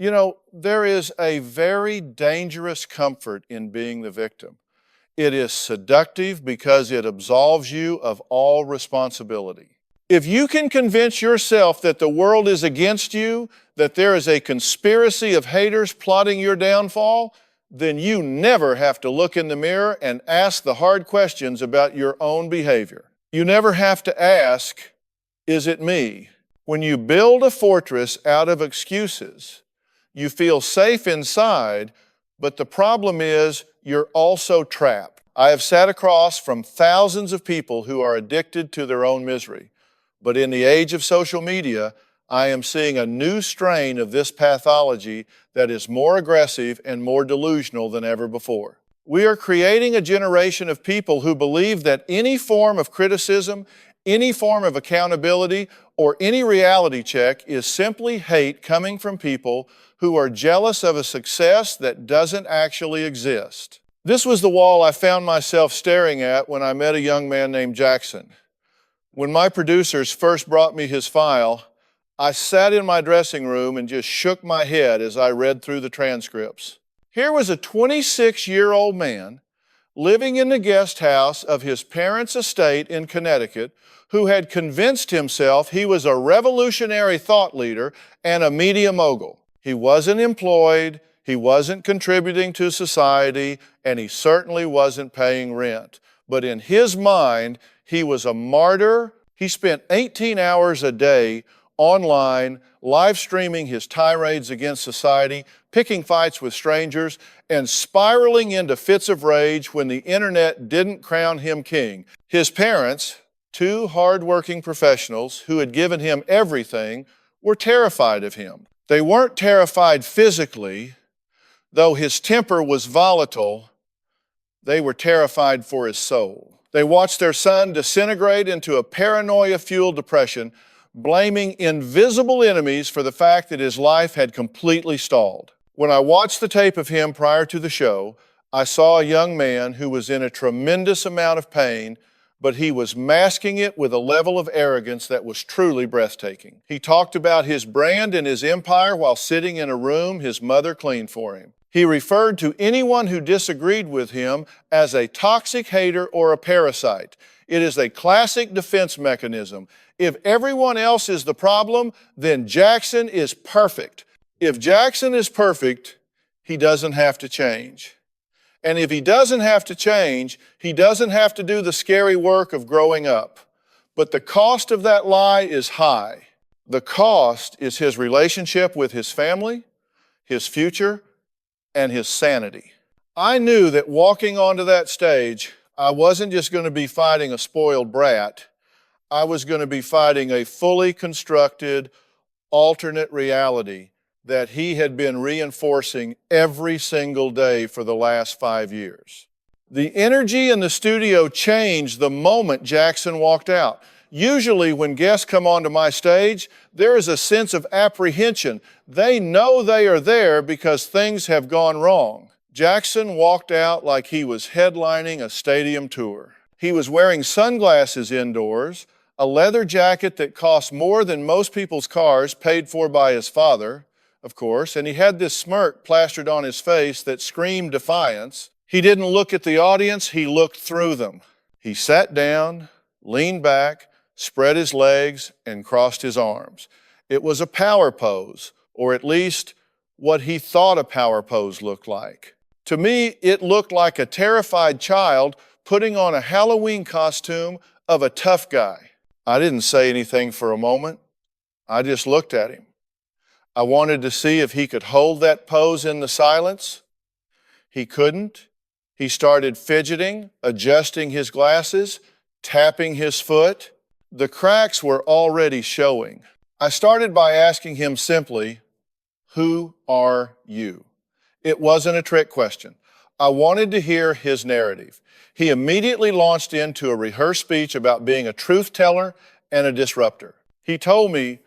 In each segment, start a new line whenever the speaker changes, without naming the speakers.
You know, there is a very dangerous comfort in being the victim. It is seductive because it absolves you of all responsibility. If you can convince yourself that the world is against you, that there is a conspiracy of haters plotting your downfall, then you never have to look in the mirror and ask the hard questions about your own behavior. You never have to ask, is it me? When you build a fortress out of excuses, you feel safe inside, but the problem is you're also trapped. I have sat across from thousands of people who are addicted to their own misery. But in the age of social media, I am seeing a new strain of this pathology that is more aggressive and more delusional than ever before. We are creating a generation of people who believe that any form of criticism, any form of accountability, or any reality check is simply hate coming from people who are jealous of a success that doesn't actually exist. This was the wall I found myself staring at when I met a young man named Jaxson. When my producers first brought me his file, I sat in my dressing room and just shook my head as I read through the transcripts. Here was a 26-year-old man living in the guest house of his parents' estate in Connecticut who had convinced himself he was a revolutionary thought leader and a media mogul. He wasn't employed, he wasn't contributing to society, and he certainly wasn't paying rent. But in his mind, he was a martyr. He spent 18 hours a day online, live streaming his tirades against society, picking fights with strangers, and spiraling into fits of rage when the internet didn't crown him king. His parents, two hard-working professionals who had given him everything, were terrified of him. They weren't terrified physically, though his temper was volatile. They were terrified for his soul. They watched their son disintegrate into a paranoia-fueled depression, blaming invisible enemies for the fact that his life had completely stalled. When I watched the tape of him prior to the show, I saw a young man who was in a tremendous amount of pain, but he was masking it with a level of arrogance that was truly breathtaking. He talked about his brand and his empire while sitting in a room his mother cleaned for him. He referred to anyone who disagreed with him as a toxic hater or a parasite. It is a classic defense mechanism. If everyone else is the problem, then Jaxson is perfect. If Jaxson is perfect, he doesn't have to change. And if he doesn't have to change, he doesn't have to do the scary work of growing up. But the cost of that lie is high. The cost is his relationship with his family, his future, and his sanity. I knew that walking onto that stage, I wasn't just going to be fighting a spoiled brat. I was going to be fighting a fully constructed, alternate reality that he had been reinforcing every single day for the last 5 years. The energy in the studio changed the moment Jaxson walked out. Usually when guests come onto my stage, there is a sense of apprehension. They know they are there because things have gone wrong. Jaxson walked out like he was headlining a stadium tour. He was wearing sunglasses indoors, a leather jacket that cost more than most people's cars, paid for by his father, of course, and he had this smirk plastered on his face that screamed defiance. He didn't look at the audience, he looked through them. He sat down, leaned back, spread his legs, and crossed his arms. It was a power pose, or at least what he thought a power pose looked like. To me, it looked like a terrified child putting on a Halloween costume of a tough guy. I didn't say anything for a moment. I just looked at him. I wanted to see if he could hold that pose in the silence. He couldn't. He started fidgeting, adjusting his glasses, tapping his foot. The cracks were already showing. I started by asking him simply, "Who are you?" It wasn't a trick question. I wanted to hear his narrative. He immediately launched into a rehearsed speech about being a truth teller and a disruptor. He told me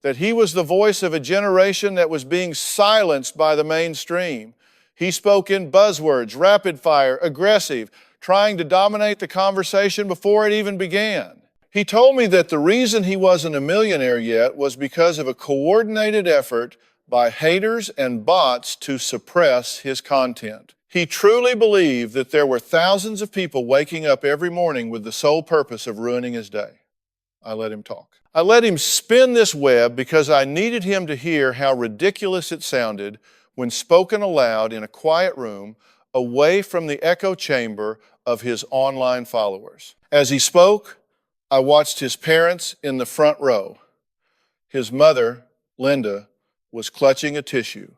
that he was the voice of a generation that was being silenced by the mainstream. He spoke in buzzwords, rapid fire, aggressive, trying to dominate the conversation before it even began. He told me that the reason he wasn't a millionaire yet was because of a coordinated effort by haters and bots to suppress his content. He truly believed that there were thousands of people waking up every morning with the sole purpose of ruining his day. I let him talk. I let him spin this web because I needed him to hear how ridiculous it sounded when spoken aloud in a quiet room away from the echo chamber of his online followers. As he spoke, I watched his parents in the front row. His mother, Linda, was clutching a tissue,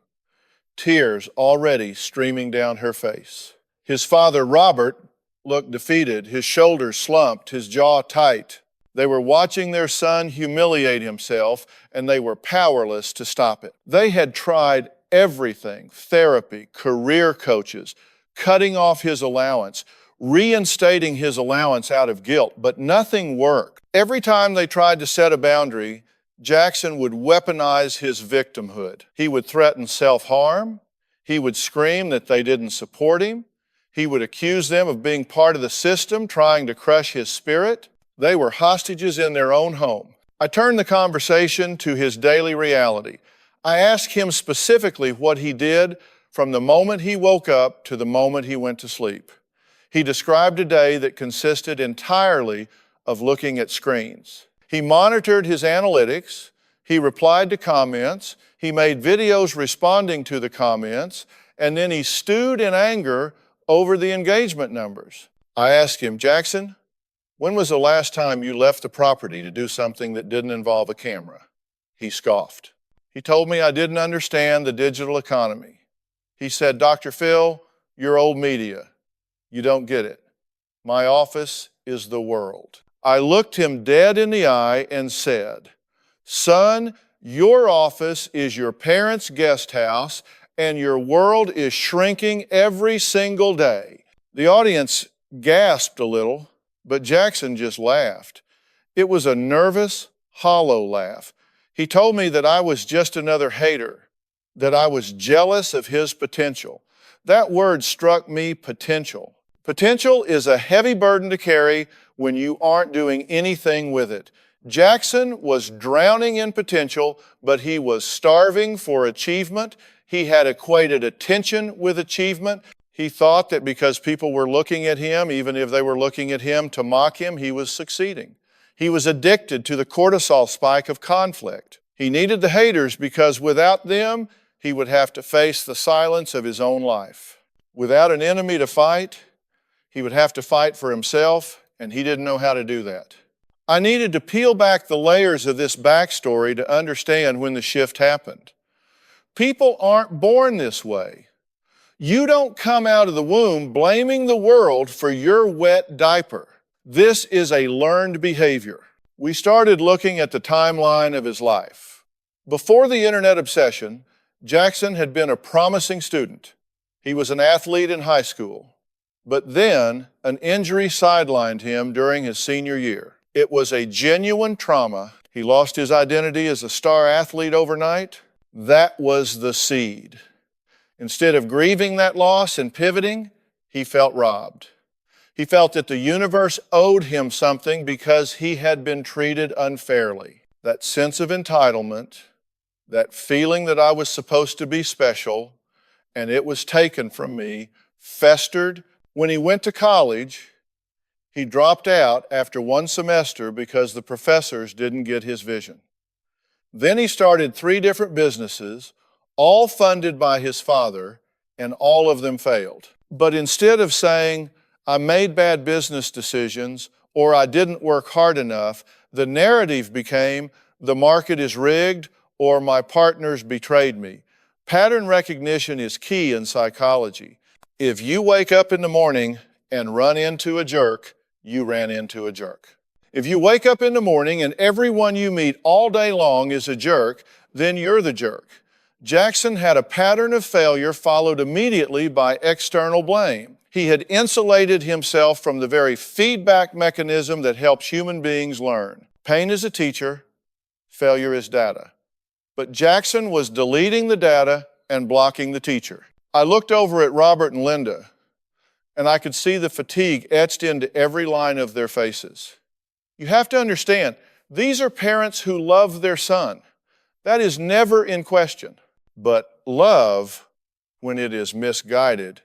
tears already streaming down her face. His father, Robert, looked defeated, his shoulders slumped, his jaw tight. They were watching their son humiliate himself, and they were powerless to stop it. They had tried everything: therapy, career coaches, cutting off his allowance, reinstating his allowance out of guilt, but nothing worked. Every time they tried to set a boundary, Jaxson would weaponize his victimhood. He would threaten self-harm. He would scream that they didn't support him. He would accuse them of being part of the system, trying to crush his spirit. They were hostages in their own home. I turned the conversation to his daily reality. I asked him specifically what he did from the moment he woke up to the moment he went to sleep. He described a day that consisted entirely of looking at screens. He monitored his analytics, he replied to comments, he made videos responding to the comments, and then he stewed in anger over the engagement numbers. I asked him, "Jaxson, when was the last time you left the property to do something that didn't involve a camera?" He scoffed. He told me I didn't understand the digital economy. He said, "Dr. Phil, you're old media. You don't get it. My office is the world." I looked him dead in the eye and said, "Son, your office is your parents' guest house, and your world is shrinking every single day." The audience gasped a little, but Jaxson just laughed. It was a nervous, hollow laugh. He told me that I was just another hater, that I was jealous of his potential. That word struck me: potential. Potential is a heavy burden to carry when you aren't doing anything with it. Jaxson was drowning in potential, but he was starving for achievement. He had equated attention with achievement. He thought that because people were looking at him, even if they were looking at him to mock him, he was succeeding. He was addicted to the cortisol spike of conflict. He needed the haters because without them, he would have to face the silence of his own life. Without an enemy to fight, he would have to fight for himself, and he didn't know how to do that. I needed to peel back the layers of this backstory to understand when the shift happened. People aren't born this way. You don't come out of the womb blaming the world for your wet diaper. This is a learned behavior. We started looking at the timeline of his life. Before the internet obsession, Jaxson had been a promising student. He was an athlete in high school. But then an injury sidelined him during his senior year. It was a genuine trauma. He lost his identity as a star athlete overnight. That was the seed. Instead of grieving that loss and pivoting, he felt robbed. He felt that the universe owed him something because he had been treated unfairly. That sense of entitlement, that feeling that I was supposed to be special, and it was taken from me, festered. When he went to college, he dropped out after one semester because the professors didn't get his vision. Then he started 3 different businesses, all funded by his father, and all of them failed. But instead of saying, "I made bad business decisions," or "I didn't work hard enough," the narrative became, "The market is rigged," or "My partners betrayed me." Pattern recognition is key in psychology. If you wake up in the morning and run into a jerk, you ran into a jerk. If you wake up in the morning and everyone you meet all day long is a jerk, then you're the jerk. Jaxson had a pattern of failure followed immediately by external blame. He had insulated himself from the very feedback mechanism that helps human beings learn. Pain is a teacher, failure is data. But Jaxson was deleting the data and blocking the teacher. I looked over at Robert and Linda, and I could see the fatigue etched into every line of their faces. You have to understand, these are parents who love their son. That is never in question. But love, when it is misguided,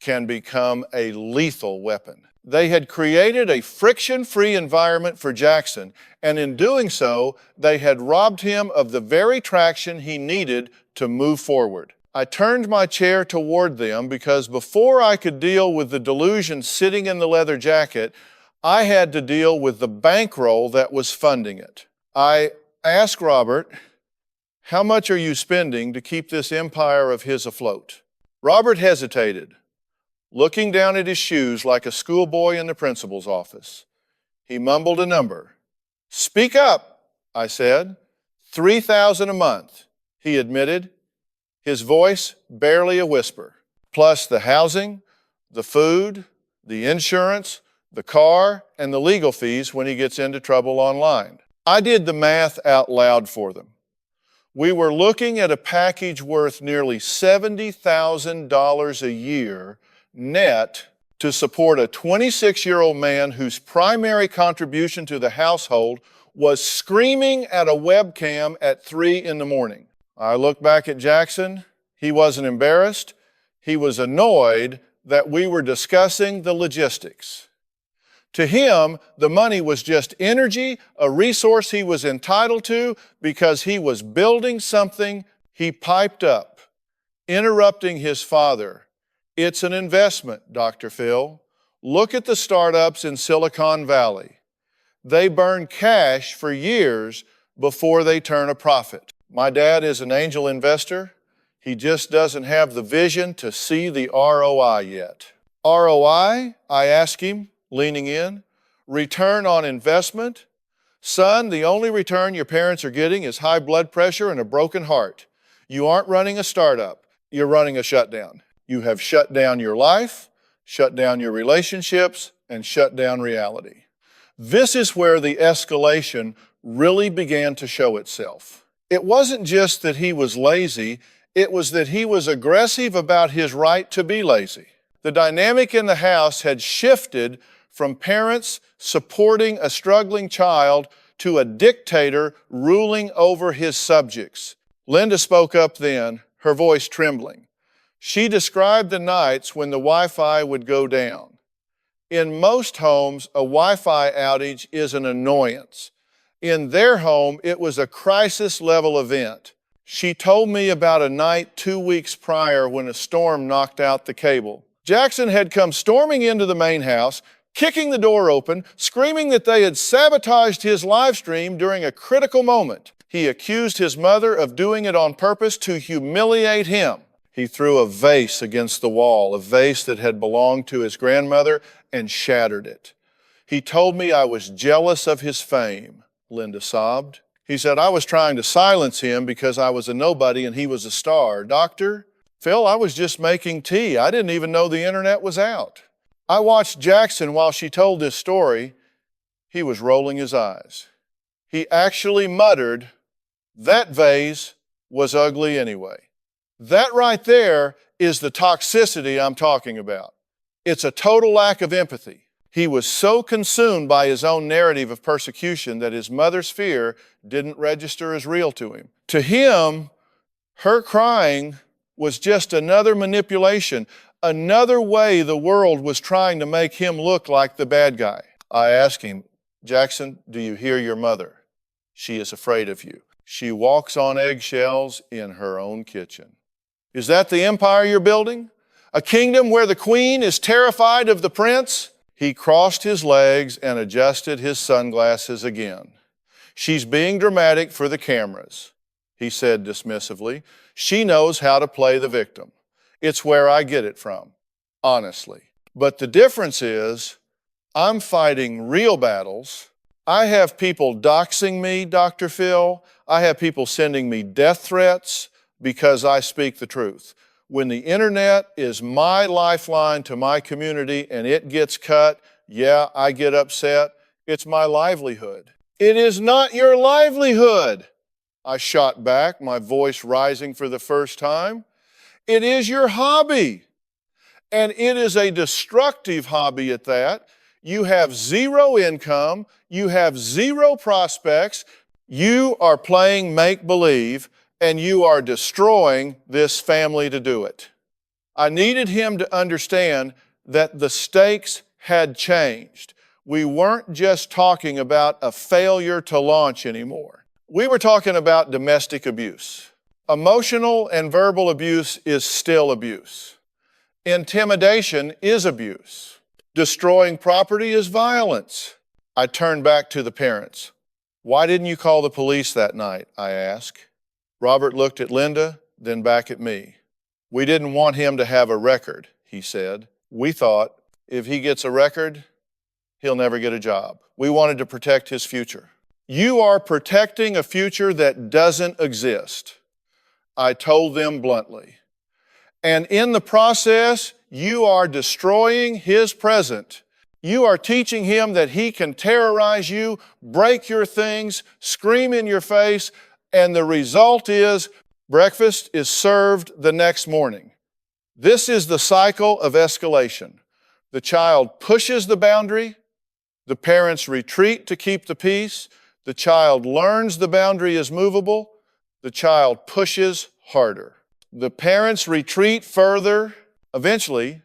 can become a lethal weapon. They had created a friction-free environment for Jaxson, and in doing so, they had robbed him of the very traction he needed to move forward. I turned my chair toward them because before I could deal with the delusion sitting in the leather jacket, I had to deal with the bankroll that was funding it. I asked Robert, "How much are you spending to keep this empire of his afloat?" Robert hesitated, looking down at his shoes like a schoolboy in the principal's office. He mumbled a number. "Speak up," I said. "$3,000 a month," he admitted, his voice barely a whisper. Plus the housing, the food, the insurance, the car, and the legal fees when he gets into trouble online. I did the math out loud for them. We were looking at a package worth nearly $70,000 a year net to support a 26-year-old man whose primary contribution to the household was screaming at a webcam at 3 in the morning. I looked back at Jaxson. He wasn't embarrassed. He was annoyed that we were discussing the logistics. To him, the money was just energy, a resource he was entitled to because he was building something. He piped up, interrupting his father. "It's an investment, Dr. Phil. Look at the startups in Silicon Valley. They burn cash for years before they turn a profit. My dad is an angel investor. He just doesn't have the vision to see the ROI yet." "ROI?" I asked him, leaning in. "Return on investment? Son, the only return your parents are getting is high blood pressure and a broken heart. You aren't running a startup. You're running a shutdown. You have shut down your life, shut down your relationships, and shut down reality." This is where the escalation really began to show itself. It wasn't just that he was lazy, it was that he was aggressive about his right to be lazy. The dynamic in the house had shifted from parents supporting a struggling child to a dictator ruling over his subjects. Linda spoke up then, her voice trembling. She described the nights when the Wi-Fi would go down. In most homes, a Wi-Fi outage is an annoyance. In their home, it was a crisis-level event. She told me about a night 2 weeks prior when a storm knocked out the cable. Jaxson had come storming into the main house, kicking the door open, screaming that they had sabotaged his live stream during a critical moment. He accused his mother of doing it on purpose to humiliate him. He threw a vase against the wall, a vase that had belonged to his grandmother, and shattered it. "He told me I was jealous of his fame," Linda sobbed. "He said I was trying to silence him because I was a nobody and he was a star. Doctor, Phil, I was just making tea. I didn't even know the internet was out." I watched Jaxson while she told this story. He was rolling his eyes. He actually muttered, "That vase was ugly anyway." That right there is the toxicity I'm talking about. It's a total lack of empathy. He was so consumed by his own narrative of persecution that his mother's fear didn't register as real to him. To him, her crying was just another manipulation, another way the world was trying to make him look like the bad guy. I asked him, "Jaxson, do you hear your mother? She is afraid of you. She walks on eggshells in her own kitchen." Is that the empire you're building? A kingdom where the queen is terrified of the prince? He crossed his legs and adjusted his sunglasses again. "She's being dramatic for the cameras," he said dismissively. "She knows how to play the victim. It's where I get it from, honestly. But the difference is, I'm fighting real battles. I have people doxing me, Dr. Phil. I have people sending me death threats because I speak the truth. When the internet is my lifeline to my community and it gets cut, yeah, I get upset. It's my livelihood." "It is not your livelihood," I shot back, my voice rising for the first time. "It is your hobby. And it is a destructive hobby at that. You have zero income. You have zero prospects. You are playing make-believe, and you are destroying this family to do it. I needed him to understand that the stakes had changed. We weren't just talking about a failure to launch anymore. We were talking about domestic abuse. Emotional and verbal abuse is still abuse. Intimidation is abuse. Destroying property is violence. I turned back to the parents. Why didn't you call the police that night? I asked. Robert looked at Linda, then back at me. We didn't want him to have a record, he said. We thought if he gets a record, he'll never get a job. We wanted to protect his future. You are protecting a future that doesn't exist, I told them bluntly. And in the process, you are destroying his present. You are teaching him that he can terrorize you, break your things, scream in your face, and the result is breakfast is served the next morning. This is the cycle of escalation. The child pushes the boundary, the parents retreat to keep the peace, the child learns the boundary is movable, the child pushes harder. The parents retreat further. Eventually,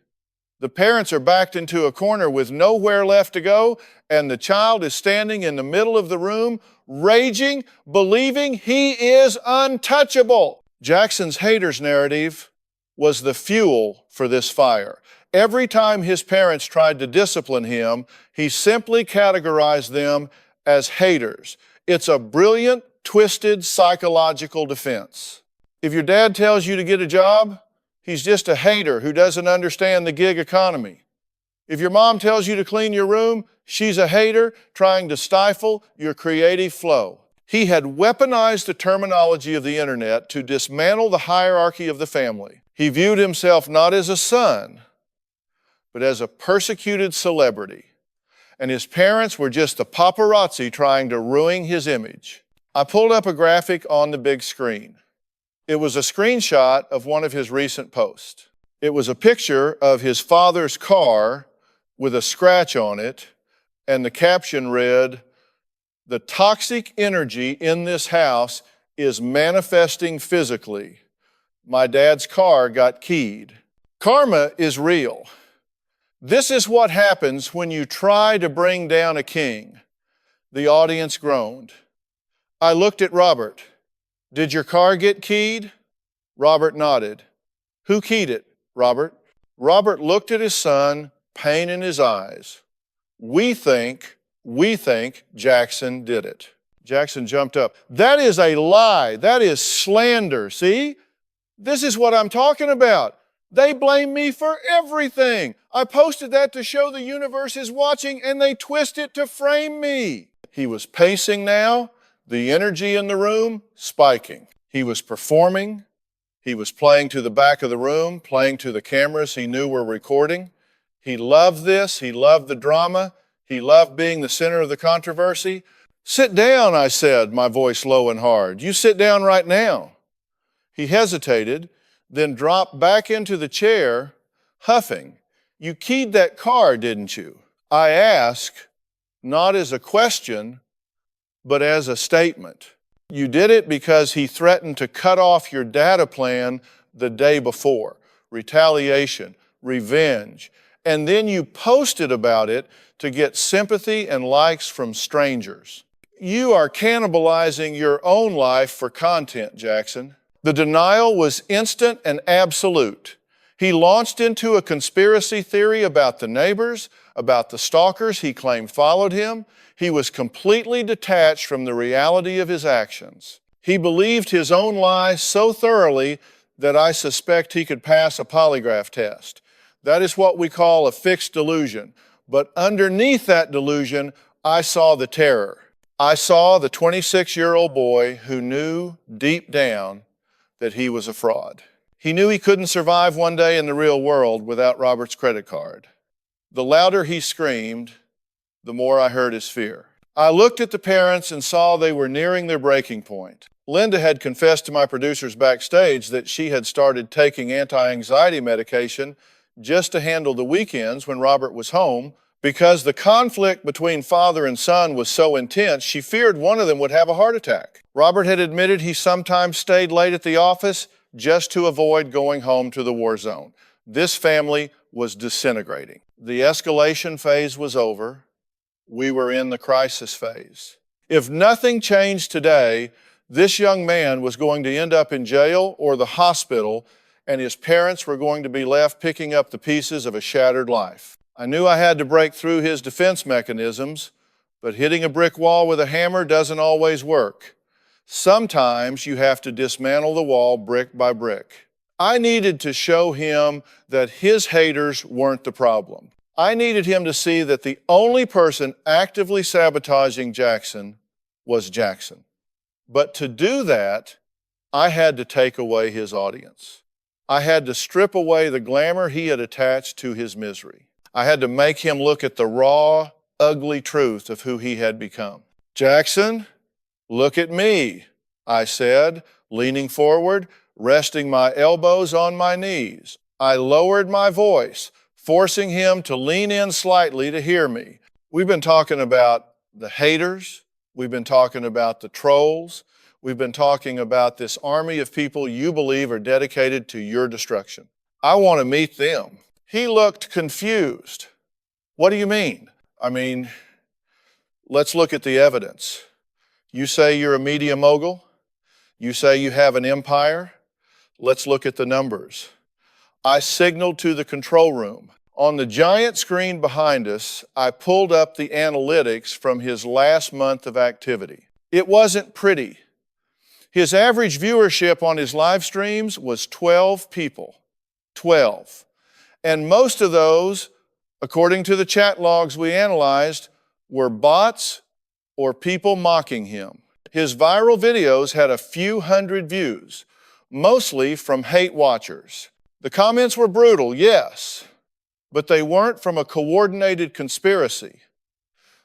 the parents are backed into a corner with nowhere left to go, and the child is standing in the middle of the room, raging, believing he is untouchable. Jackson's haters narrative was the fuel for this fire. Every time his parents tried to discipline him, he simply categorized them as haters. It's a brilliant, twisted psychological defense. If your dad tells you to get a job, he's just a hater who doesn't understand the gig economy. If your mom tells you to clean your room, she's a hater trying to stifle your creative flow. He had weaponized the terminology of the internet to dismantle the hierarchy of the family. He viewed himself not as a son, but as a persecuted celebrity. And his parents were just the paparazzi trying to ruin his image. I pulled up a graphic on the big screen. It was a screenshot of one of his recent posts. It was a picture of his father's car with a scratch on it, and the caption read, "The toxic energy in this house is manifesting physically. My dad's car got keyed." Karma is real. This is what happens when you try to bring down a king. The audience groaned. I looked at Robert. Did your car get keyed? Robert nodded. Who keyed it, Robert? Robert looked at his son, pain in his eyes. We think Jaxson did it. Jaxson jumped up. That is a lie. That is slander. See? This is what I'm talking about. They blame me for everything. I posted that to show the universe is watching, and they twist it to frame me. He was pacing now, the energy in the room spiking. He was performing. He was playing to the back of the room, playing to the cameras he knew were recording. He loved this. He loved the drama. He loved being the center of the controversy. Sit down, I said, my voice low and hard. You sit down right now. He hesitated, then dropped back into the chair, huffing. You keyed that car, didn't you? I asked, not as a question, but as a statement. You did it because he threatened to cut off your data plan the day before. Retaliation, revenge. And then you posted about it to get sympathy and likes from strangers. You are cannibalizing your own life for content, Jaxson. The denial was instant and absolute. He launched into a conspiracy theory about the neighbors, about the stalkers he claimed followed him. He was completely detached from the reality of his actions. He believed his own lies so thoroughly that I suspect he could pass a polygraph test. That is what we call a fixed delusion. But underneath that delusion, I saw the terror. I saw the 26-year-old boy who knew deep down that he was a fraud. He knew he couldn't survive one day in the real world without Robert's credit card. The louder he screamed, the more I heard his fear. I looked at the parents and saw they were nearing their breaking point. Linda had confessed to my producers backstage that she had started taking anti-anxiety medication just to handle the weekends when Robert was home Because the conflict between father and son was so intense, she feared one of them would have a heart attack. Robert had admitted he sometimes stayed late at the office just to avoid going home to the war zone. This family was disintegrating. The escalation phase was over. We were in the crisis phase. If nothing changed today, this young man was going to end up in jail or the hospital, and his parents were going to be left picking up the pieces of a shattered life. I knew I had to break through his defense mechanisms, but hitting a brick wall with a hammer doesn't always work. Sometimes you have to dismantle the wall brick by brick. I needed to show him that his haters weren't the problem. I needed him to see that the only person actively sabotaging Jaxson was Jaxson. But to do that, I had to take away his audience. I had to strip away the glamour he had attached to his misery. I had to make him look at the raw, ugly truth of who he had become. Jaxson, look at me, I said, leaning forward, resting my elbows on my knees. I lowered my voice, forcing him to lean in slightly to hear me. We've been talking about the haters. We've been talking about the trolls. We've been talking about this army of people you believe are dedicated to your destruction. I want to meet them. He looked confused. What do you mean? Let's look at the evidence. You say you're a media mogul. You say you have an empire. Let's look at the numbers. I signaled to the control room. On the giant screen behind us, I pulled up the analytics from his last month of activity. It wasn't pretty. His average viewership on his live streams was 12 people. 12. And most of those, according to the chat logs we analyzed, were bots or people mocking him. His viral videos had a few hundred views, mostly from hate watchers. The comments were brutal, yes, but they weren't from a coordinated conspiracy.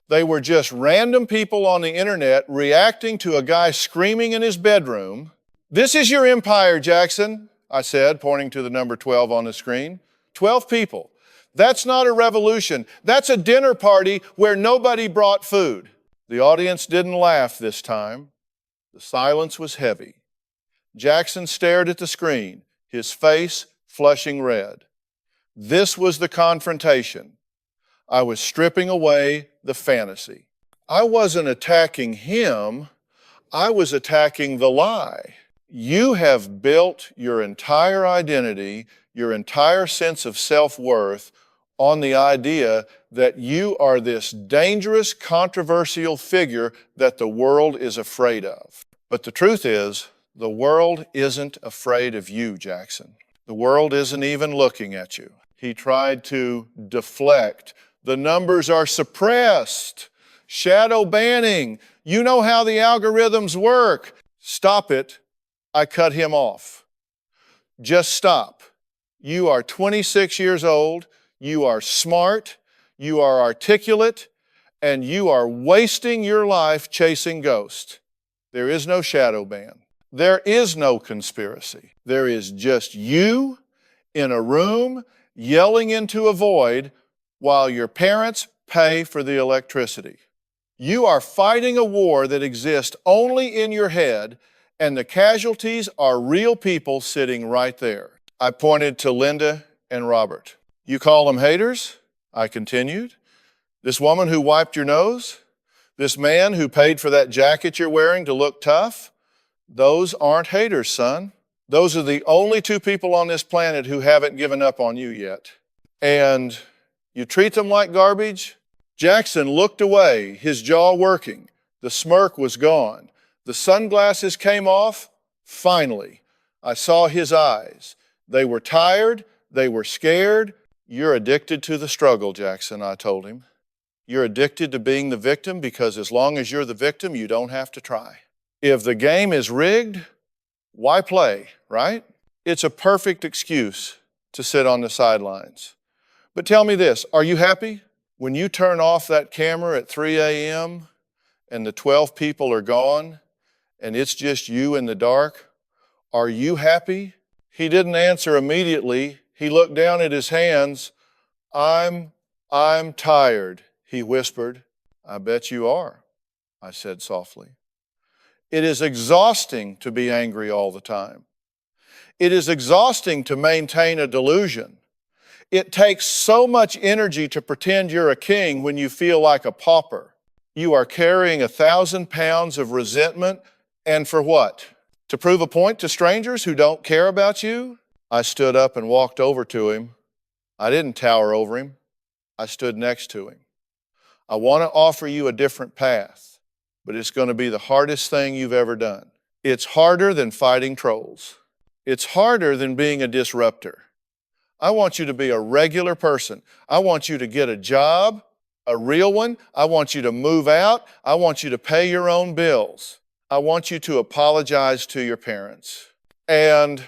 They were just random people on the internet reacting to a guy screaming in his bedroom. "This is your empire, Jaxson," I said, pointing to the number 12 on the screen. 12 people. That's not a revolution. That's a dinner party where nobody brought food. The audience didn't laugh this time. The silence was heavy. Jaxson stared at the screen, his face flushing red. This was the confrontation. I was stripping away the fantasy. I wasn't attacking him. I was attacking the lie. You have built your entire identity, your entire sense of self-worth on the idea that you are this dangerous, controversial figure that the world is afraid of. But the truth is, the world isn't afraid of you, Jaxson. The world isn't even looking at you. He tried to deflect. The numbers are suppressed. Shadow banning. You know how the algorithms work. Stop it. I cut him off. Just stop. You are 26 years old. You are smart. You are articulate. And you are wasting your life chasing ghosts. There is no shadow ban. There is no conspiracy. There is just you in a room yelling into a void while your parents pay for the electricity. You are fighting a war that exists only in your head, and the casualties are real people sitting right there. I pointed to Linda and Robert. You call them haters? I continued. This woman who wiped your nose? This man who paid for that jacket you're wearing to look tough? Those aren't haters, son. Those are the only two people on this planet who haven't given up on you yet. And you treat them like garbage? Jaxson looked away, his jaw working. The smirk was gone. The sunglasses came off. Finally, I saw his eyes. They were tired. They were scared. You're addicted to the struggle, Jaxson, I told him. You're addicted to being the victim because as long as you're the victim, you don't have to try. If the game is rigged, why play, right? It's a perfect excuse to sit on the sidelines. But tell me this, are you happy? When you turn off that camera at 3 a.m. and the 12 people are gone and it's just you in the dark, are you happy? He didn't answer immediately. He looked down at his hands. I'm I'm tired, he whispered. I bet you are, I said softly. It is exhausting to be angry all the time. It is exhausting to maintain a delusion. It takes so much energy to pretend you're a king when you feel like a pauper. You are carrying 1,000 pounds of resentment, and for what? To prove a point to strangers who don't care about you? I stood up and walked over to him. I didn't tower over him. I stood next to him. I want to offer you a different path, but it's going to be the hardest thing you've ever done. It's harder than fighting trolls. It's harder than being a disruptor. I want you to be a regular person. I want you to get a job, a real one. I want you to move out. I want you to pay your own bills. I want you to apologize to your parents. And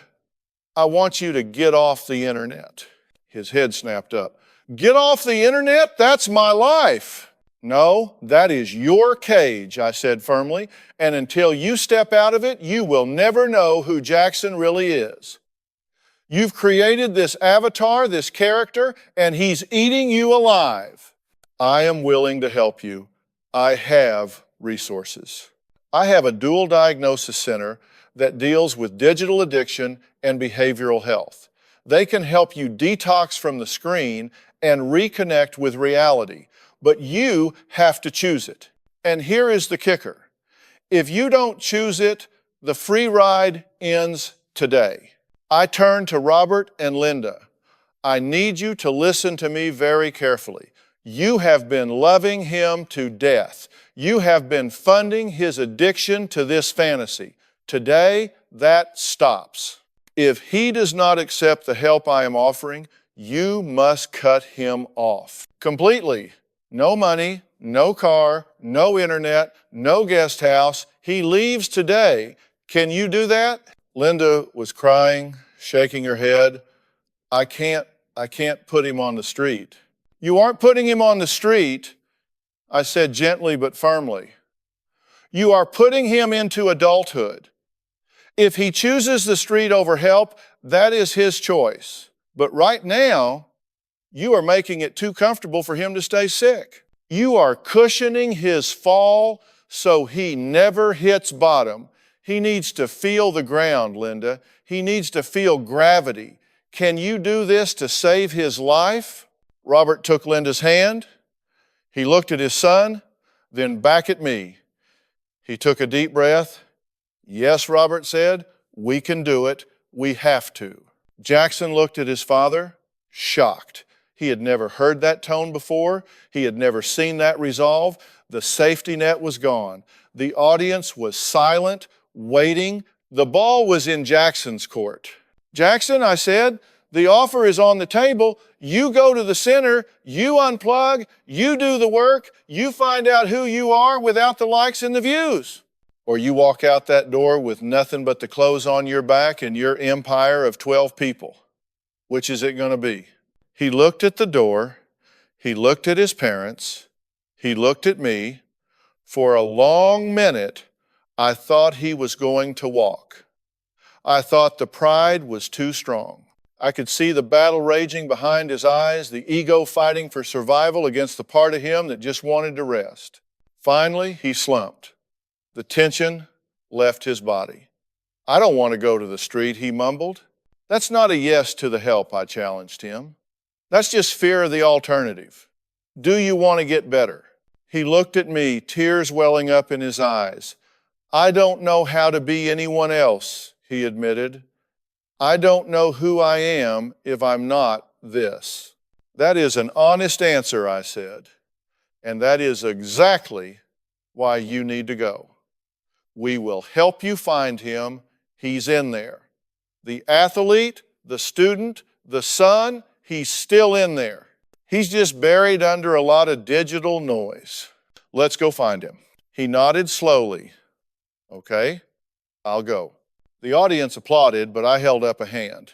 I want you to get off the internet. His head snapped up. Get off the internet? That's my life. No, that is your cage, I said firmly, and until you step out of it, you will never know who Jaxson really is. You've created this avatar, this character, and he's eating you alive. I am willing to help you. I have resources. I have a dual diagnosis center that deals with digital addiction and behavioral health. They can help you detox from the screen and reconnect with reality. But you have to choose it. And here is the kicker. If you don't choose it, the free ride ends today. I turn to Robert and Linda. I need you to listen to me very carefully. You have been loving him to death. You have been funding his addiction to this fantasy. Today, that stops. If he does not accept the help I am offering, you must cut him off completely. No money, no car, no internet, no guest house. He leaves today. Can you do that? Linda was crying, shaking her head. I can't put him on the street. You aren't putting him on the street, I said gently but firmly. You are putting him into adulthood. If he chooses the street over help, that is his choice. But right now, you are making it too comfortable for him to stay sick. You are cushioning his fall so he never hits bottom. He needs to feel the ground, Linda. He needs to feel gravity. Can you do this to save his life? Robert took Linda's hand. He looked at his son, then back at me. He took a deep breath. Yes, Robert said, we can do it. We have to. Jaxson looked at his father, shocked. He had never heard that tone before. He had never seen that resolve. The safety net was gone. The audience was silent, waiting. The ball was in Jackson's court. Jaxson, I said, the offer is on the table. You go to the center, you unplug, you do the work, you find out who you are without the likes and the views. Or you walk out that door with nothing but the clothes on your back and your empire of 12 people. Which is it going to be? He looked at the door, he looked at his parents, he looked at me. For a long minute, I thought he was going to walk. I thought the pride was too strong. I could see the battle raging behind his eyes, the ego fighting for survival against the part of him that just wanted to rest. Finally, he slumped. The tension left his body. I don't want to go to the street, he mumbled. That's not a yes to the help, I challenged him. That's just fear of the alternative. Do you want to get better? He looked at me, tears welling up in his eyes. I don't know how to be anyone else, he admitted. I don't know who I am if I'm not this. That is an honest answer, I said. And that is exactly why you need to go. We will help you find him. He's in there. The athlete, the student, the son, he's still in there. He's just buried under a lot of digital noise. Let's go find him. He nodded slowly. Okay, I'll go. The audience applauded, but I held up a hand.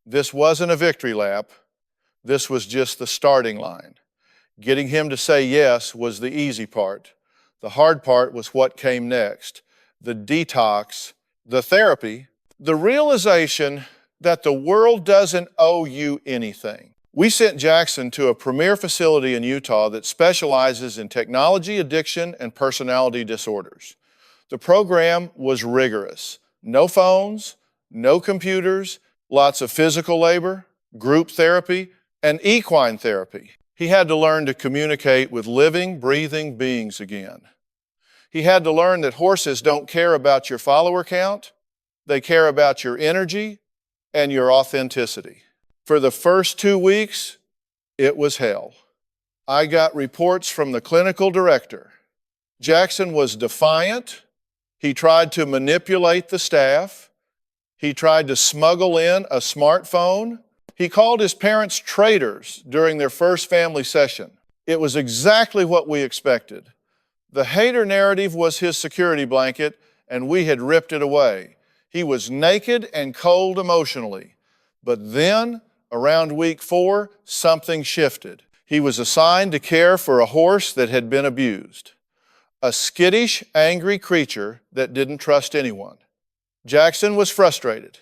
This wasn't a victory lap. This was just the starting line. Getting him to say yes was the easy part. The hard part was what came next. The detox, the therapy, the realization that the world doesn't owe you anything. We sent Jaxson to a premier facility in Utah that specializes in technology addiction and personality disorders. The program was rigorous. No phones, no computers, lots of physical labor, group therapy, and equine therapy. He had to learn to communicate with living, breathing beings again. He had to learn that horses don't care about your follower count, they care about your energy and your authenticity. For the first 2 weeks, it was hell. I got reports from the clinical director. Jaxson was defiant. He tried to manipulate the staff. He tried to smuggle in a smartphone. He called his parents traitors during their first family session. It was exactly what we expected. The hater narrative was his security blanket, and we had ripped it away. He was naked and cold emotionally. But then, around week 4, something shifted. He was assigned to care for a horse that had been abused. A skittish, angry creature that didn't trust anyone. Jaxson was frustrated.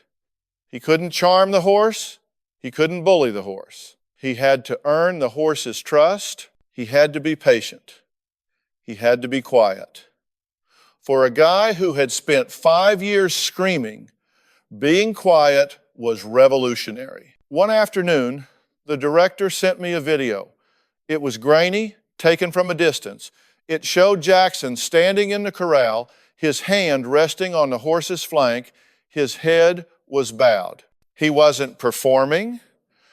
He couldn't charm the horse. He couldn't bully the horse. He had to earn the horse's trust. He had to be patient. He had to be quiet. For a guy who had spent 5 years screaming, being quiet was revolutionary. One afternoon, the director sent me a video. It was grainy, taken from a distance. It showed Jaxson standing in the corral, his hand resting on the horse's flank. His head was bowed. He wasn't performing.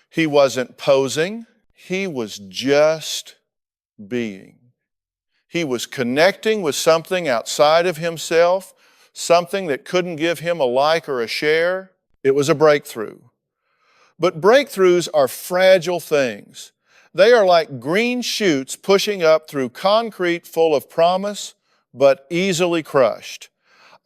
He wasn't posing. He was just being. He was connecting with something outside of himself, something that couldn't give him a like or a share. It was a breakthrough. But breakthroughs are fragile things. They are like green shoots pushing up through concrete full of promise, but easily crushed.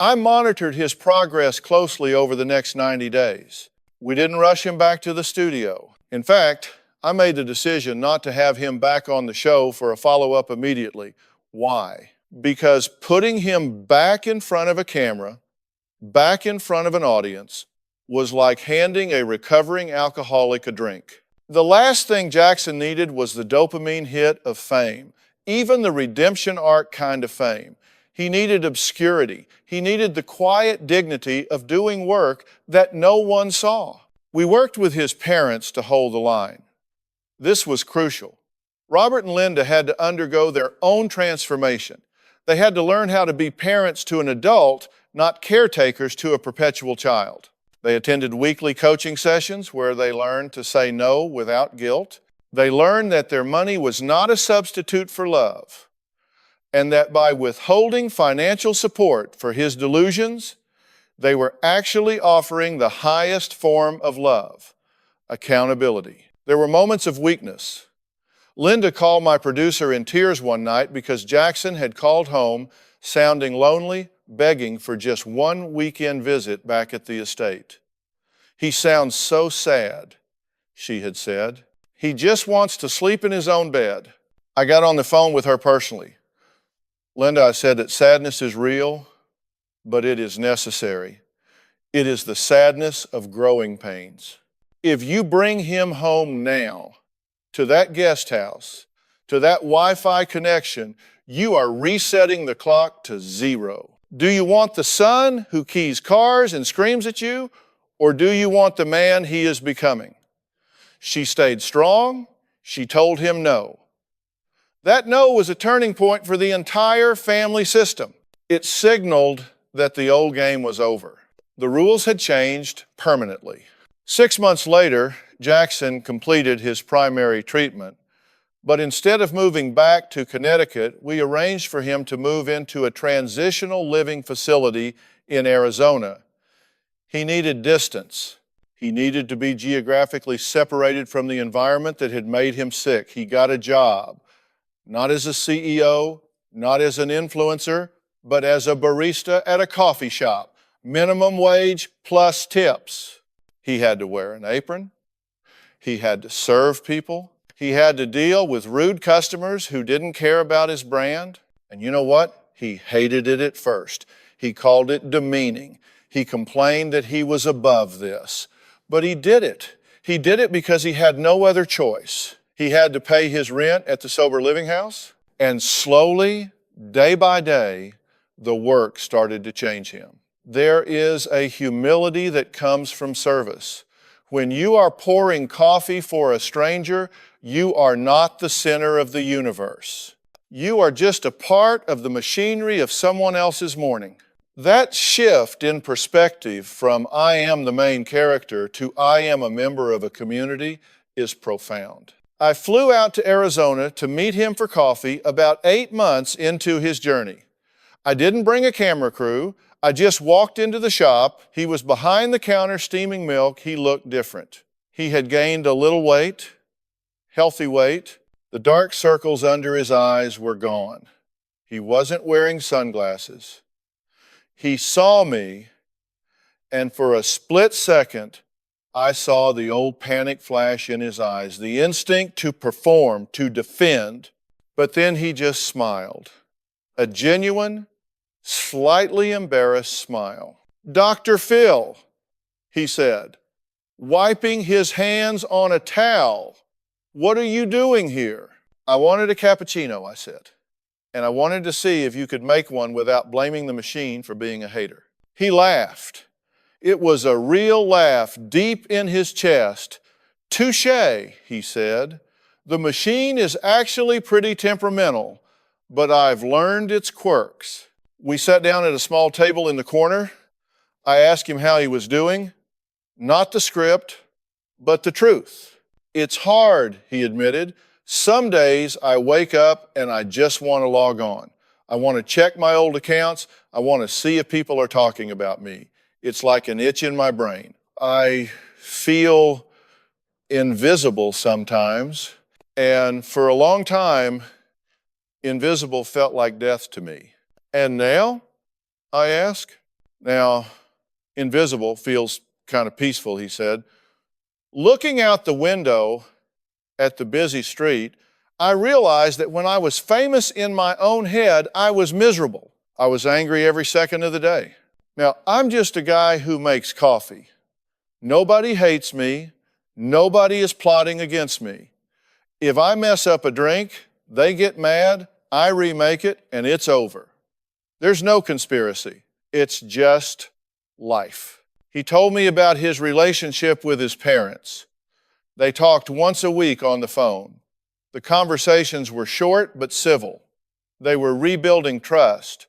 I monitored his progress closely over the next 90 days. We didn't rush him back to the studio. In fact, I made the decision not to have him back on the show for a follow-up immediately. Why? Because putting him back in front of a camera, back in front of an audience, was like handing a recovering alcoholic a drink. The last thing Jaxson needed was the dopamine hit of fame, even the redemption arc kind of fame. He needed obscurity. He needed the quiet dignity of doing work that no one saw. We worked with his parents to hold the line. This was crucial. Robert and Linda had to undergo their own transformation. They had to learn how to be parents to an adult, not caretakers to a perpetual child. They attended weekly coaching sessions where they learned to say no without guilt. They learned that their money was not a substitute for love, and that by withholding financial support for his delusions, they were actually offering the highest form of love, accountability. There were moments of weakness. Linda called my producer in tears one night because Jaxson had called home sounding lonely, begging for just one weekend visit back at the estate. "He sounds so sad," she had said. "He just wants to sleep in his own bed." I got on the phone with her personally. "Linda," I said, "that sadness is real, but it is necessary. It is the sadness of growing pains. If you bring him home now to that guest house, to that Wi-Fi connection, you are resetting the clock to 0. Do you want the son who keys cars and screams at you, or do you want the man he is becoming?" She stayed strong. She told him no. That no was a turning point for the entire family system. It signaled that the old game was over. The rules had changed permanently. 6 months later, Jaxson completed his primary treatment. But instead of moving back to Connecticut, we arranged for him to move into a transitional living facility in Arizona. He needed distance. He needed to be geographically separated from the environment that had made him sick. He got a job, not as a CEO, not as an influencer, but as a barista at a coffee shop. Minimum wage plus tips. He had to wear an apron. He had to serve people. He had to deal with rude customers who didn't care about his brand. And you know what? He hated it at first. He called it demeaning. He complained that he was above this. But he did it. He did it because he had no other choice. He had to pay his rent at the sober living house, and slowly, day by day, the work started to change him. There is a humility that comes from service. When you are pouring coffee for a stranger, you are not the center of the universe. You are just a part of the machinery of someone else's morning. That shift in perspective from I am the main character to I am a member of a community is profound. I flew out to Arizona to meet him for coffee about 8 months into his journey. I didn't bring a camera crew. I just walked into the shop. He was behind the counter steaming milk. He looked different. He had gained a little weight, healthy weight. The dark circles under his eyes were gone. He wasn't wearing sunglasses. He saw me, and for a split second, I saw the old panic flash in his eyes, the instinct to perform, to defend, but then he just smiled. A genuine, slightly embarrassed smile. "Dr. Phil," he said, wiping his hands on a towel, "what are you doing here?" "I wanted a cappuccino," I said, "and I wanted to see if you could make one without blaming the machine for being a hater." He laughed. It was a real laugh deep in his chest. "Touché," he said. "The machine is actually pretty temperamental, but I've learned its quirks." We sat down at a small table in the corner. I asked him how he was doing. Not the script, but the truth. "It's hard," he admitted. "Some days I wake up and I just want to log on. I want to check my old accounts. I want to see if people are talking about me. It's like an itch in my brain. I feel invisible sometimes, and for a long time, invisible felt like death to me." "And now?" I asked. "Now, invisible feels kind of peaceful," he said. "Looking out the window at the busy street, I realized that when I was famous in my own head, I was miserable. I was angry every second of the day. Now, I'm just a guy who makes coffee. Nobody hates me. Nobody is plotting against me. If I mess up a drink, they get mad, I remake it, and it's over. There's no conspiracy. It's just life." He told me about his relationship with his parents. They talked once a week on the phone. The conversations were short but civil. They were rebuilding trust,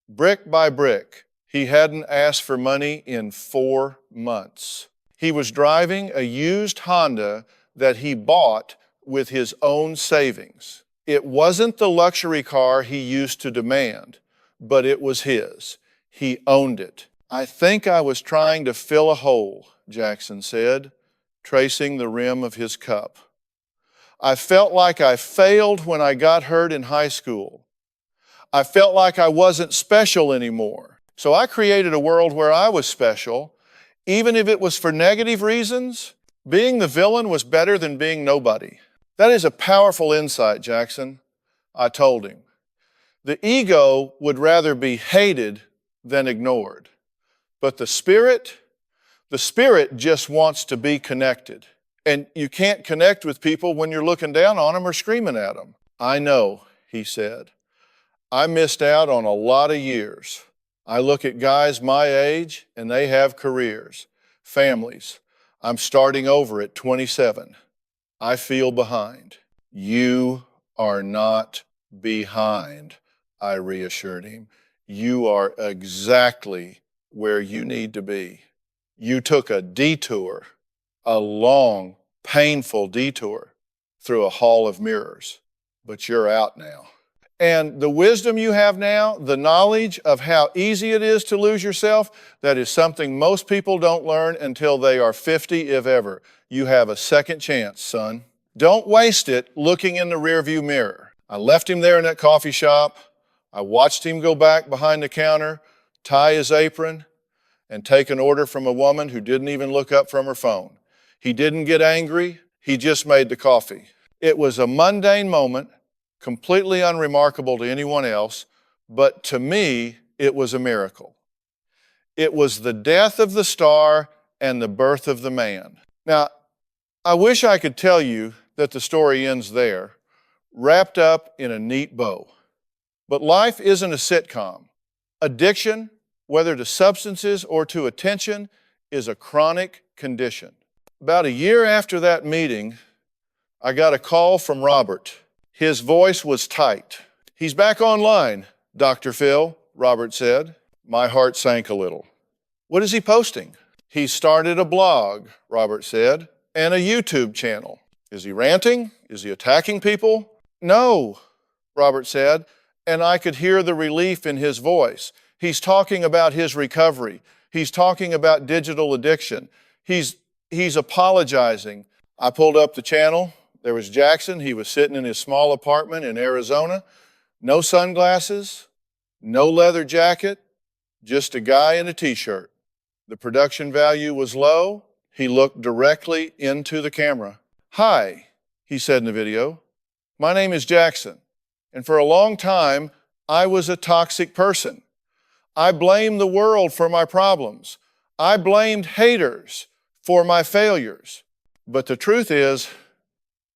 brick by brick. He hadn't asked for money in 4 months. He was driving a used Honda that he bought with his own savings. It wasn't the luxury car he used to demand, but it was his. He owned it. "I think I was trying to fill a hole," Jaxson said, tracing the rim of his cup. "I felt like I failed when I got hurt in high school. I felt like I wasn't special anymore. So I created a world where I was special, even if it was for negative reasons. Being the villain was better than being nobody." That is a powerful insight, Jaxson, I told him. The ego would rather be hated than ignored. But the spirit just wants to be connected. And you can't connect with people when you're looking down on them or screaming at them. "I know," he said. "I missed out on a lot of years. I look at guys my age and they have careers, families. I'm starting over at 27. I feel behind." "You are not behind," I reassured him. "You are exactly where you need to be. You took a detour, a long, painful detour through a hall of mirrors, but you're out now. And the wisdom you have now, the knowledge of how easy it is to lose yourself, that is something most people don't learn until they are 50, if ever. You have a second chance, son. Don't waste it looking in the rearview mirror." I left him there in that coffee shop. I watched him go back behind the counter, tie his apron, and take an order from a woman who didn't even look up from her phone. He didn't get angry. He just made the coffee. It was a mundane moment, completely unremarkable to anyone else, but to me, it was a miracle. It was the death of the star and the birth of the man. Now, I wish I could tell you that the story ends there, wrapped up in a neat bow. But life isn't a sitcom. Addiction, whether to substances or to attention, is a chronic condition. About a year after that meeting, I got a call from Robert. His voice was tight. "He's back online, Dr. Phil," Robert said. My heart sank a little. "What is he posting?" "He started a blog," Robert said, "and a YouTube channel." "Is he ranting? Is he attacking people?" "No," Robert said, and I could hear the relief in his voice. He's talking about his recovery. He's talking about digital addiction. He's apologizing. I pulled up the channel. There was Jaxson. He was sitting in his small apartment in Arizona. No sunglasses, no leather jacket, just a guy in a t-shirt. The production value was low. He looked directly into the camera. "Hi," he said in the video. "My name is Jaxson, and for a long time, I was a toxic person. I blamed the world for my problems. I blamed haters for my failures. But the truth is,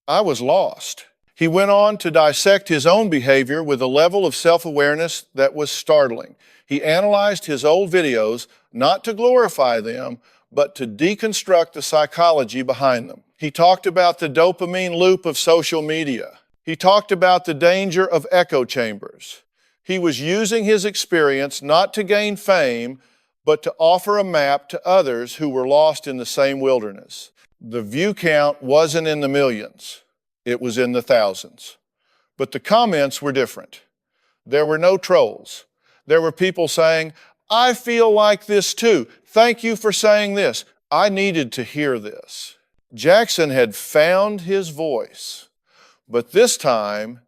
I was lost." He went on to dissect his own behavior with a level of self-awareness that was startling. He analyzed his old videos, not to glorify them, but to deconstruct the psychology behind them. He talked about the dopamine loop of social media. He talked about the danger of echo chambers. He was using his experience not to gain fame, but to offer a map to others who were lost in the same wilderness. The view count wasn't in the millions. It was in the thousands. But the comments were different. There were no trolls. There were people saying, "I feel like this too. Thank you for saying this. I needed to hear this." Jaxson had found his voice, but this time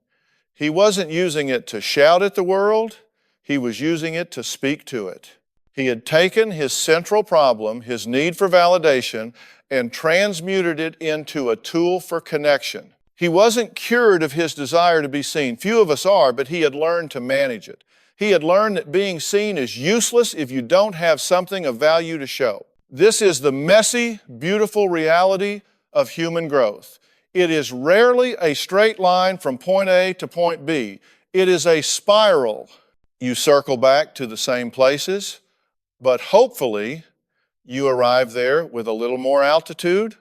he wasn't using it to shout at the world. He was using it to speak to it. He had taken his central problem, his need for validation, and transmuted it into a tool for connection. He wasn't cured of his desire to be seen. Few of us are, but he had learned to manage it. He had learned that being seen is useless if you don't have something of value to show. This is the messy, beautiful reality of human growth. It is rarely a straight line from point A to point B. It is a spiral. You circle back to the same places, but hopefully you arrive there with a little more altitude,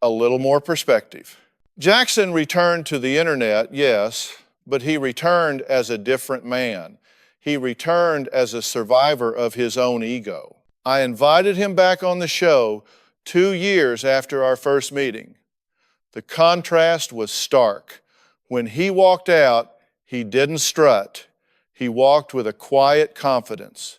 a little more perspective. Jaxson returned to the internet, yes, but he returned as a different man. He returned as a survivor of his own ego. I invited him back on the show 2 years after our first meeting. The contrast was stark. When he walked out, he didn't strut. He walked with a quiet confidence.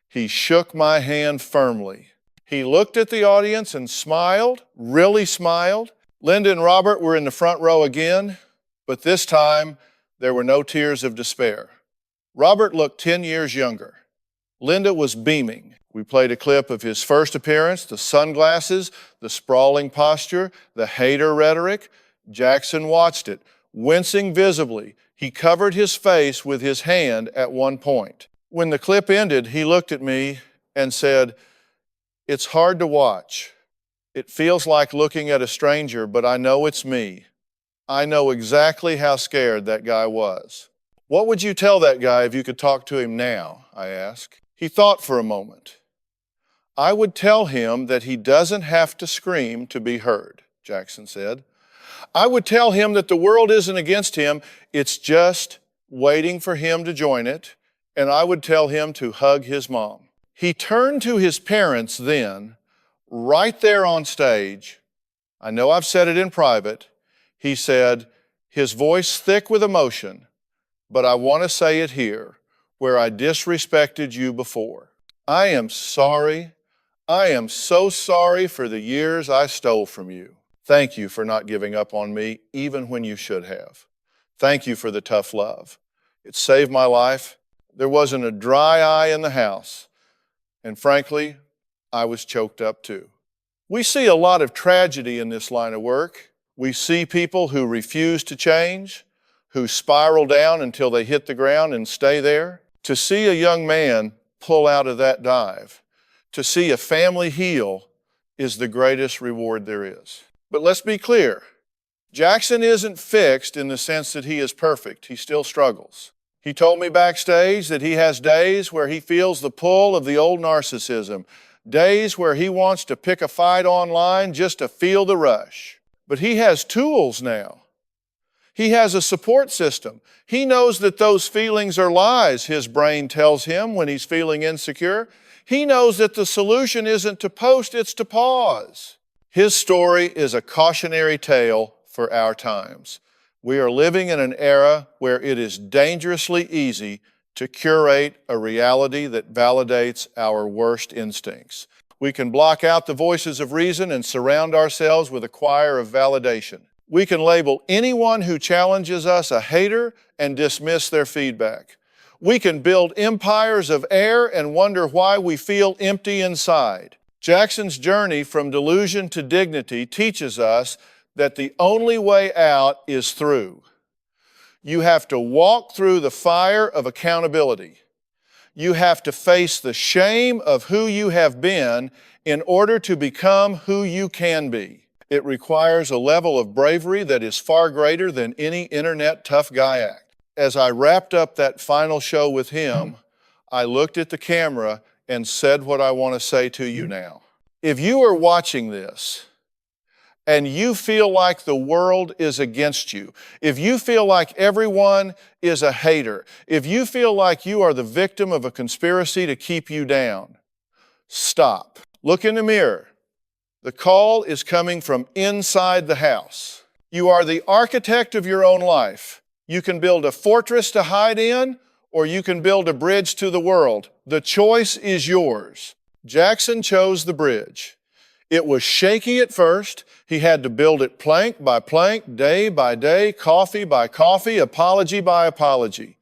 He shook my hand firmly. He looked at the audience and smiled, really smiled. Linda and Robert were in the front row again, but this time there were no tears of despair. Robert looked 10 years younger. Linda was beaming. We played a clip of his first appearance, the sunglasses, the sprawling posture, the hater rhetoric. Jaxson watched it, wincing visibly. He covered his face with his hand at one point. When the clip ended, he looked at me and said, "It's hard to watch. It feels like looking at a stranger, but I know it's me. I know exactly how scared that guy was." "What would you tell that guy if you could talk to him now?" I asked. He thought for a moment. "I would tell him that he doesn't have to scream to be heard," Jaxson said. "I would tell him that the world isn't against him, it's just waiting for him to join it, and I would tell him to hug his mom." He turned to his parents then, right there on stage. I know I've said it in private. He said, his voice thick with emotion, "But I want to say it here, where I disrespected you before. I am sorry. I am so sorry for the years I stole from you. Thank you for not giving up on me, even when you should have. Thank you for the tough love. It saved my life. There wasn't a dry eye in the house. And frankly, I was choked up too." We see a lot of tragedy in this line of work. We see people who refuse to change, who spiral down until they hit the ground and stay there. To see a young man pull out of that dive, to see a family heal, is the greatest reward there is. But let's be clear. Jaxson isn't fixed in the sense that he is perfect. He still struggles. He told me backstage that he has days where he feels the pull of the old narcissism, days where he wants to pick a fight online just to feel the rush. But he has tools now. He has a support system. He knows that those feelings are lies, his brain tells him when he's feeling insecure. He knows that the solution isn't to post, it's to pause. His story is a cautionary tale for our times. We are living in an era where it is dangerously easy to curate a reality that validates our worst instincts. We can block out the voices of reason and surround ourselves with a choir of validation. We can label anyone who challenges us a hater and dismiss their feedback. We can build empires of air and wonder why we feel empty inside. Jackson's journey from delusion to dignity teaches us that the only way out is through. You have to walk through the fire of accountability. You have to face the shame of who you have been in order to become who you can be. It requires a level of bravery that is far greater than any internet tough guy act. As I wrapped up that final show with him, I looked at the camera and said what I want to say to you now. If you are watching this and you feel like the world is against you, if you feel like everyone is a hater, if you feel like you are the victim of a conspiracy to keep you down, stop. Look in the mirror. The call is coming from inside the house. You are the architect of your own life. You can build a fortress to hide in, or you can build a bridge to the world. The choice is yours. Jaxson chose the bridge. It was shaky at first. He had to build it plank by plank, day by day, coffee by coffee, apology by apology.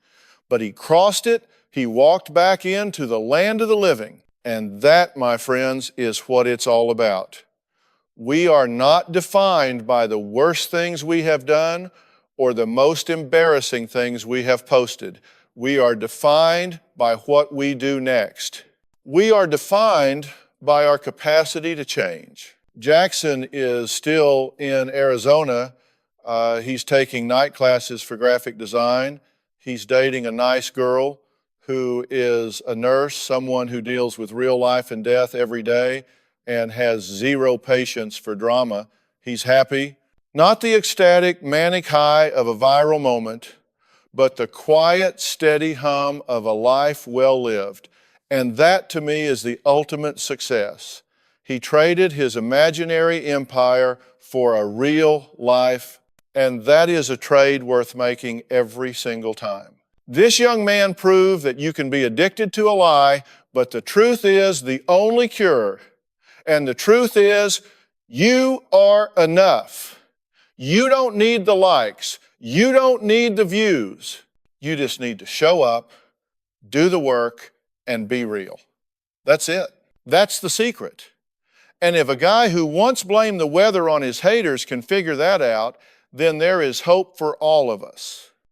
But he crossed it. He walked back into the land of the living. And that, my friends, is what it's all about. We are not defined by the worst things we have done or the most embarrassing things we have posted. We are defined by what we do next. We are defined by our capacity to change. Jaxson is still in Arizona. He's taking night classes for graphic design. He's dating a nice girl who is a nurse, someone who deals with real life and death every day and has zero patience for drama. He's happy. Not the ecstatic, manic high of a viral moment, but the quiet, steady hum of a life well lived. And that, to me, is the ultimate success. He traded his imaginary empire for a real life, and that is a trade worth making every single time. This young man proved that you can be addicted to a lie, but the truth is the only cure. And the truth is, you are enough. You don't need the likes. You don't need the views. You just need to show up, do the work, and be real. That's it. That's the secret. And if a guy who once blamed the weather on his haters can figure that out, then there is hope for all of us.